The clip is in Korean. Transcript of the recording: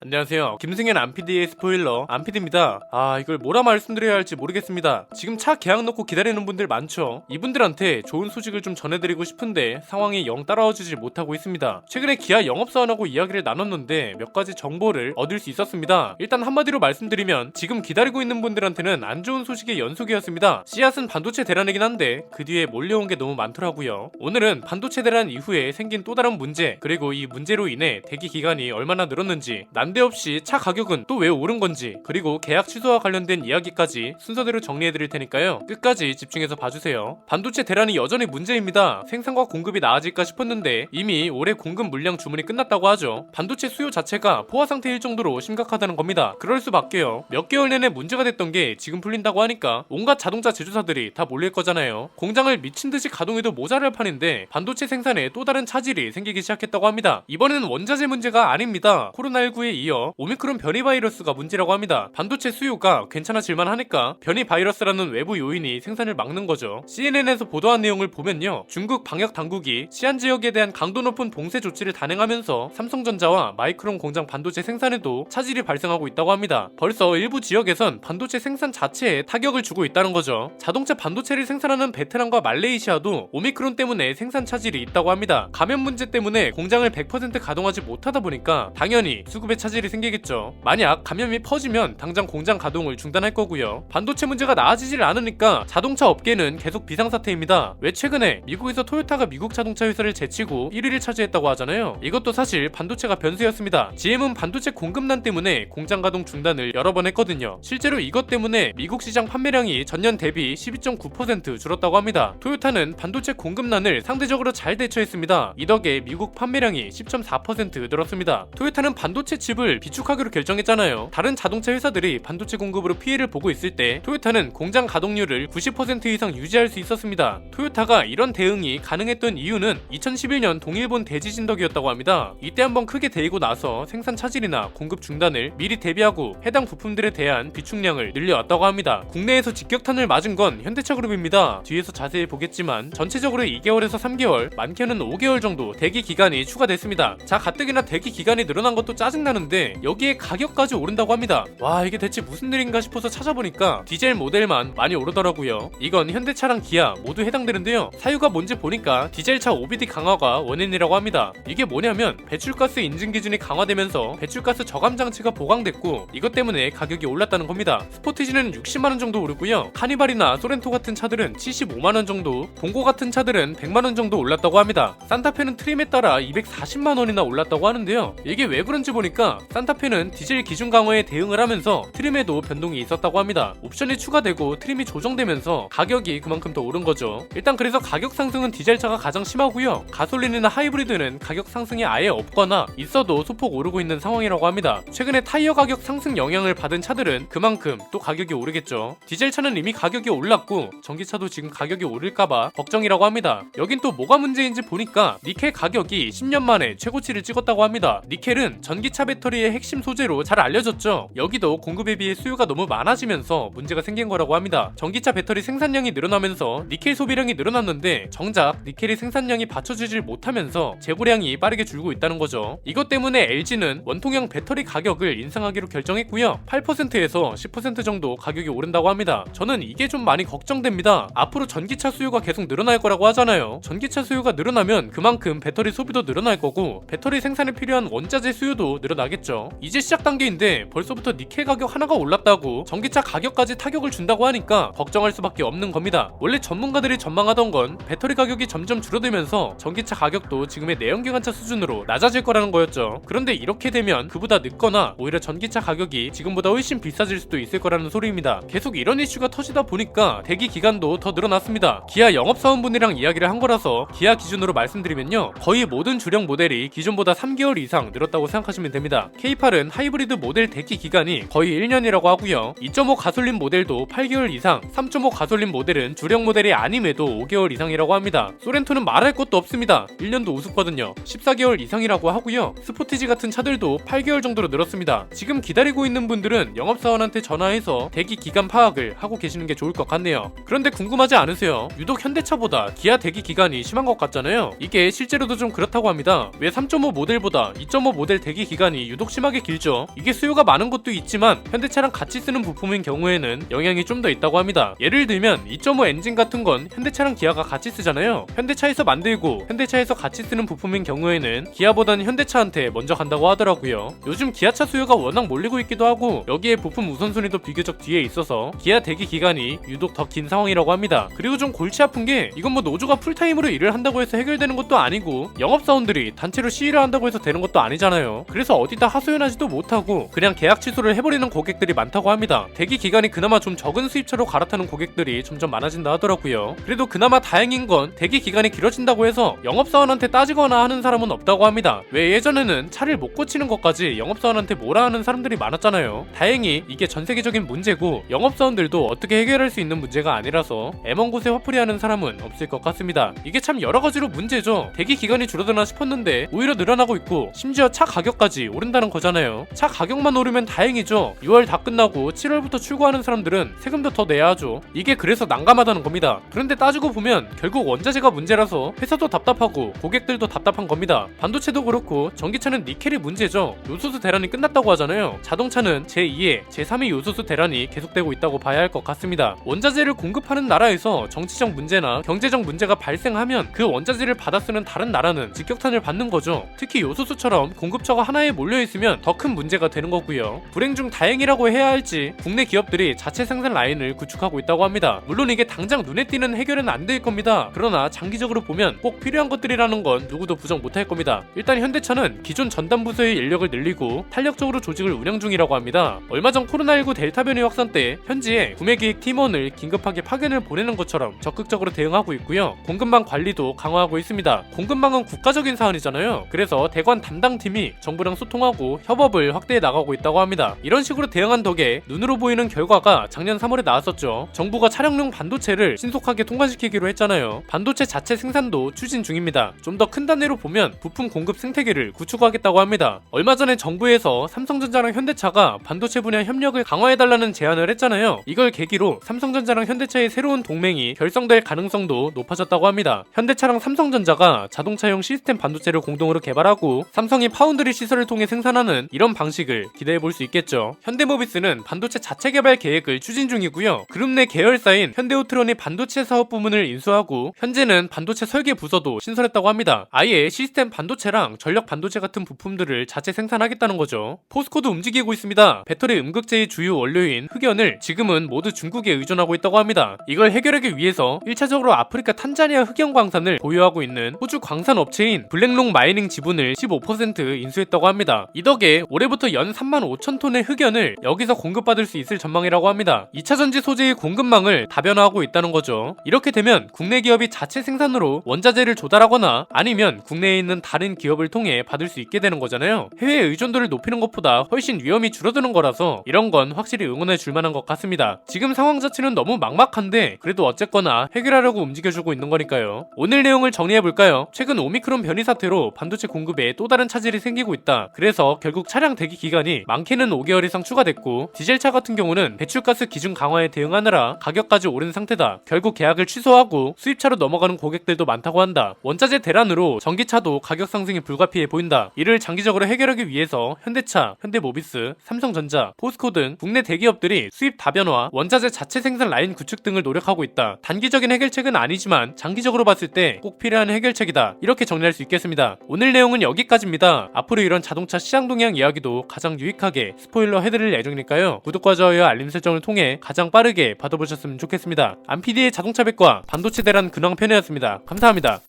안녕하세요. 김승현 안PD의 스포일러 안PD입니다. 이걸 뭐라 말씀드려야 할지 모르겠습니다. 지금 차 계약 놓고 기다리는 분들 많죠. 이분들한테 좋은 소식을 좀 전해드리고 싶은데 상황이 영 따라와주지 못하고 있습니다. 최근에 기아 영업사원하고 이야기를 나눴는데 몇 가지 정보를 얻을 수 있었습니다. 일단 한마디로 말씀드리면 지금 기다리고 있는 분들한테는 안 좋은 소식의 연속이었습니다. 씨앗은 반도체 대란이긴 한데 그 뒤에 몰려온 게 너무 많더라고요. 오늘은 반도체 대란 이후에 생긴 또 다른 문제, 그리고 이 문제로 인해 대기 기간이 얼마나 늘었는지, 난데없이 차 가격은 또 왜 오른 건지, 그리고 계약 취소와 관련된 이야기까지 순서대로 정리해드릴 테니까요. 끝까지 집중해서 봐주세요. 반도체 대란이 여전히 문제입니다. 생산과 공급이 나아질까 싶었는데 이미 올해 공급 물량 주문이 끝났다고 하죠. 반도체 수요 자체가 포화 상태일 정도로 심각하다는 겁니다. 그럴 수밖에요. 몇 개월 내내 문제가 됐던 게 지금 풀린다고 하니까 온갖 자동차 제조사들이 다 몰릴 거잖아요. 공장을 미친듯이 가동해도 모자랄 판인데 반도체 생산에 또 다른 차질이 생기기 시작했다고 합니다. 이번에는 원자재 문제가 아닙니다. 코로나19에 이어 오미크론 변이 바이러스가 문제라고 합니다. 반도체 수요가 괜찮아질만 하니까 변이 바이러스라는 외부 요인이 생산을 막는 거죠. CNN에서 보도한 내용을 보면요, 중국 방역 당국이 시안 지역에 대한 강도 높은 봉쇄 조치를 단행하면서 삼성전자와 마이크론 공장 반도체 생산에도 차질이 발생하고 있다고 합니다. 벌써 일부 지역에선 반도체 생산 자체에 타격을 주고 있다는 거죠. 자동차 반도체를 생산하는 베트남과 말레이시아도 오미크론 때문에 생산 차질이 있다고 합니다. 감염 문제 때문에 공장을 100% 가동하지 못하다 보니까 당연히 수급에 차질이 생기겠죠. 만약 감염이 퍼지면 당장 공장 가동을 중단할 거고요. 반도체 문제가 나아지질 않으니까 자동차 업계는 계속 비상사태입니다. 왜 최근에 미국에서 토요타가 미국 자동차 회사를 제치고 1위를 차지했다고 하잖아요. 이것도 사실 반도체가 변수였습니다. GM은 반도체 공급난 때문에 공장 가동 중단을 여러 번 했거든요. 실제로 이것 때문에 미국 시장 판매량이 전년 대비 12.9% 줄었다고 합니다. 토요타는 반도체 공급난을 상대적으로 잘 대처했습니다. 이 덕에 미국 판매량이 10.4% 늘었습니다. 토요타는 반도체 칩을 비축하기로 결정했잖아요. 다른 자동차 회사들이 반도체 공급으로 피해를 보고 있을 때 토요타는 공장 가동률을 90% 이상 유지할 수 있었습니다. 토요타가 이런 대응이 가능했던 이유는 2011년 동일본 대지진 덕이었다고 합니다. 이때 한번 크게 데이고 나서 생산 차질이나 공급 중단을 미리 대비하고 해당 부품들에 대한 비축량을 늘려왔다고 합니다. 국내에서 직격탄을 맞은 건 현대차 그룹입니다. 뒤에서 자세히 보겠지만 전체적으로 2개월에서 3개월, 많게는 5개월 정도 대기 기간이 추가됐습니다. 자, 가뜩이나 대기 기간이 늘어난 것도 짜증나는데 여기에 가격까지 오른다고 합니다. 와, 이게 대체 무슨 일인가 싶어서 찾아보니까 디젤 모델만 많이 오르더라고요. 이건 현대차랑 기아 모두 해당되는데요. 사유가 뭔지 보니까 디젤차 OBD 강화가 원인이라고 합니다. 이게 뭐냐면 배출가스 인증 기준이 강화되면서 배출가스 저감 장치가 보강됐고 이것 때문에 가격이 올랐다는 겁니다. 스포티지는 60만원 정도 오르고요. 카니발이나 소렌토 같은 차들은 75만원 정도, 봉고 같은 차들은 100만원 정도 올랐다고 합니다. 산타페는 트림에 따라 240만원이나 올랐다고 하는데요. 이게 왜 그런지 보니까 산타페는 디젤 기준 강화에 대응을 하면서 트림에도 변동이 있었다고 합니다. 옵션이 추가되고 트림이 조정되면서 가격이 그만큼 더 오른 거죠. 일단 그래서 가격 상승은 디젤차가 가장 심하고요. 가솔린이나 하이브리드는 가격 상승이 아예 없거나 있어도 소폭 오르고 있는 상황이라고 합니다. 최근에 타이어 가격 상승 영향을 받은 차들은 그만큼 또 가격이 오르겠죠. 디젤차는 이미 가격이 올랐고 전기차도 지금 가격이 오를까봐 걱정이라고 합니다. 여긴 또 뭐가 문제인지 보니까 니켈 가격이 10년 만에 최고치를 찍었다고 합니다. 니켈은 전기차 배터리의 핵심 소재로 잘 알려졌죠. 여기도 공급에 비해 수요가 너무 많아지면서 문제가 생긴 거라고 합니다. 전기차 배터리 생산량이 늘어나면서 니켈 소비량이 늘어났는데 정작 니켈의 생산량이 받쳐주질 못하면서 재고량이 빠르게 줄고 있다는 거죠. 이것 때문에 LG는 원통형 배터리 가격을 인상하기로 결정했고요. 8%에서 10% 정도 가격이 오른다고 합니다. 저는 이게 좀 많이 걱정됩니다. 앞으로 전기차 수요가 계속 늘어날 거라고 하잖아요. 전기차 수요가 늘어나면 그만큼 배터리 소비도 늘어날 거고 배터리 생산에 필요한 원자재 수요도 늘어나겠죠. 이제 시작 단계인데 벌써부터 니켈 가격 하나가 올랐다고 전기차 가격까지 타격을 준다고 하니까 걱정할 수밖에 없는 겁니다. 원래 전문가들이 전망하던 건 배터리 가격이 점점 줄어들면서 전기차 가격도 지금의 내연기관차 수준으로 낮아질 거라는 거였죠. 그런데 이렇게 되면 그보다 늦거나 오히려 전기차 가격이 지금보다 훨씬 비싸질 수도 있을 거라는 소리입니다. 계속 이런 이슈가 터지다 보니까 대기 기간도 더 늘어났습니다. 기아 영업사원분이랑 이야기를 한 거라서 기아 기준으로 말씀드리면요, 거의 모든 주력 모델이 기존보다 3개월 이상 늘었다고 생각하시면 됩니다. K8은 하이브리드 모델 대기 기간이 거의 1년이라고 하고요. 2.5 가솔린 모델도 8개월 이상, 3.5 가솔린 모델은 주력 모델이 아님에도 5개월 이상이라고 합니다. 소렌토는 말할 것도 없습니다. 1년도 우습거든요. 14개월 이상이라고 하고요. 스포티지 같은 차들도 8개월 정도로 늘었습니다. 지금 기다리고 있는 분들은 영업사원한테 전화해서 대기 기간 파악을 하고 계시는 게 좋을 것 같네요. 그런데 궁금하지 않으세요? 유독 현대차보다 기아 대기 기간이 심한 것 같잖아요. 이게 실제로도 좀 그렇다고 합니다. 왜 3.5 모델보다 2.5 모델 대기 기간이 유독 심하게 길죠. 이게 수요가 많은 것도 있지만 현대차랑 같이 쓰는 부품인 경우에는 영향이 좀 더 있다고 합니다. 예를 들면 2.5 엔진 같은 건 현대차랑 기아가 같이 쓰잖아요. 현대차에서 만들고 현대차에서 같이 쓰는 부품인 경우에는 기아보다는 현대차한테 먼저 간다고 하더라고요. 요즘 기아차 수요가 워낙 몰리고 있기도 하고 여기에 부품 우선순위도 비교적 뒤에 있어서 기아 대기 기간이 유독 더 긴 상황이라고 합니다. 그리고 좀 골치 아픈 게 이건 뭐 노조가 풀타임으로 일을 한다고 해서 해결되는 것도 아니고 영업사원들이 단체로 시위를 한다고 해서 되는 것도 아니잖아요. 그래서 어디다 하소연하지도 못하고 그냥 계약 취소를 해버리는 고객들이 많다고 합니다. 대기 기간이 그나마 좀 적은 수입차로 갈아타는 고객들이 점점 많아진다 하더라고요. 그래도 그나마 다행인 건 대기 기간이 길어진다고 해서 영업사원한테 따지거나 하는 사람은 없다고 합니다. 왜 예전에는 차를 못 고치는 것까지 영업사원한테 뭐라 하는 사람들이 많았잖아요. 다행히 이게 전 세계적인 문제고 영업사원들도 어떻게 해결할 수 있는 문제가 아니라서 애먼 곳에 화풀이하는 사람은 없을 것 같습니다. 이게 참 여러 가지로 문제죠. 대기 기간이 줄어드나 싶었는데 오히려 늘어나고 있고 심지어 차 가격까지 오른다는 거잖아요. 차 가격만 오르면 다행이죠. 6월 다 끝나고 7월부터 출고하는 사람들은 세금도 더 내야 하죠. 이게 그래서 난감하다는 겁니다. 그런데 따지고 보면 결국 원자재가 문제라서 회사도 답답하고 고객들도 답답한 겁니다. 반도체도 그렇고 전기차는 니켈이 문제죠. 요소수 대란이 끝났다고 하잖아요. 자동차는 제2의 제3의 요소수 대란이 계속되고 있다고 봐야 할 것 같습니다. 원자재를 공급하는 나라에서 정치적 문제나 경제적 문제가 발생하면 그 원자재를 받아 쓰는 다른 나라는 직격탄을 받는 거죠. 특히 요소수처럼 공급처가 하나에 몰려있으면 더 큰 문제가 되는 거고요. 불행 중 다행이라고 해야 할지 국내 기업들이 자체 생산 라인을 구축하고 있다고 합니다. 물론 이게 당장 눈에 띄는 해결은 안 될 겁니다. 그러나 장기적으로 보면 꼭 필요한 것들이라는 건 누구도 부정 못할 겁니다. 일단 현대차는 기존 전담 부서의 인력을 늘리고 탄력적으로 조직을 운영 중이라고 합니다. 얼마 전 코로나19 델타 변이 확산 때 현지에 구매기획 팀원을 긴급하게 파견을 보내는 것처럼 적극적으로 대응하고 있고요. 공급망 관리도 강화하고 있습니다. 공급망은 국가적인 사안이잖아요. 그래서 대관 담당팀이 정부랑 소통하고 협업을 확대해 나가고 있다고 합니다. 이런 식으로 대응한 덕에 눈으로 보이는 결과가 작년 3월에 나왔었죠. 정부가 차량용 반도체를 신속하게 통과시키기로 했잖아요. 반도체 자체 생산도 추진 중입니다. 좀 더 큰 단위로 보면 부품 공급 생태계를 구축하겠다고 합니다. 얼마 전에 정부에서 삼성전자랑 현대차가 반도체 분야 협력을 강화해달라는 제안을 했잖아요. 이걸 계기로 삼성전자랑 현대차의 새로운 동맹이 결성될 가능성도 높아졌다고 합니다. 현대차랑 삼성전자가 자동차용 시스템 반도체를 공동으로 개발하고 삼성이 파운드리 시설을 통해 생산하는 이런 방식을 기대해볼 수 있겠죠. 현대모비스는 반도체 자체 개발 계획을 추진 중이고요. 그룹 내 계열사인 현대오트론이 반도체 사업 부문을 인수하고 현재는 반도체 설계 부서도 신설했다고 합니다. 아예 시스템 반도체랑 전력 반도체 같은 부품들을 자체 생산하겠다는 거죠. 포스코도 움직이고 있습니다. 배터리 음극재의 주요 원료인 흑연을 지금은 모두 중국에 의존하고 있다고 합니다. 이걸 해결하기 위해서 1차적으로 아프리카 탄자니아 흑연 광산을 보유하고 있는 호주 광산 업체인 블랙록 마이닝 지분을 15% 인수했다고 합니다. 이 덕에 올해부터 연 3만 5천 톤의 흑연을 여기서 공급받을 수 있을 전망이라고 합니다. 2차전지 소재의 공급망을 다변화하고 있다는 거죠. 이렇게 되면 국내 기업이 자체 생산으로 원자재를 조달하거나 아니면 국내에 있는 다른 기업을 통해 받을 수 있게 되는 거잖아요. 해외 의존도를 높이는 것보다 훨씬 위험이 줄어드는 거라서 이런 건 확실히 응원해 줄 만한 것 같습니다. 지금 상황 자체는 너무 막막한데 그래도 어쨌거나 해결하려고 움직여주고 있는 거니까요. 오늘 내용을 정리해볼까요? 최근 오미크론 변이 사태로 반도체 공급에 또 다른 차질이 생기고 있다. 그래서 결국 차량 대기 기간이 많게는 5개월 이상 추가됐고 디젤차 같은 경우는 배출가스 기준 강화에 대응하느라 가격까지 오른 상태다. 결국 계약을 취소하고 수입차로 넘어가는 고객들도 많다고 한다. 원자재 대란으로 전기차도 가격 상승이 불가피해 보인다. 이를 장기적으로 해결하기 위해서 현대차, 현대모비스, 삼성전자, 포스코 등 국내 대기업들이 수입 다변화, 원자재 자체 생산 라인 구축 등을 노력하고 있다. 단기적인 해결책은 아니지만 장기적으로 봤을 때 꼭 필요한 해결책이다. 이렇게 정리할 수 있겠습니다. 오늘 내용은 여기까지입니다. 앞으로 이런 자동차 시장 동향 이야기도 가장 유익하게 스포일러 해드릴 예정이니까요. 구독과 좋아요, 알림 설정을 통해 가장 빠르게 받아보셨으면 좋겠습니다. 안PD의 자동차 백과 반도체 대란 근황 편이었습니다. 감사합니다.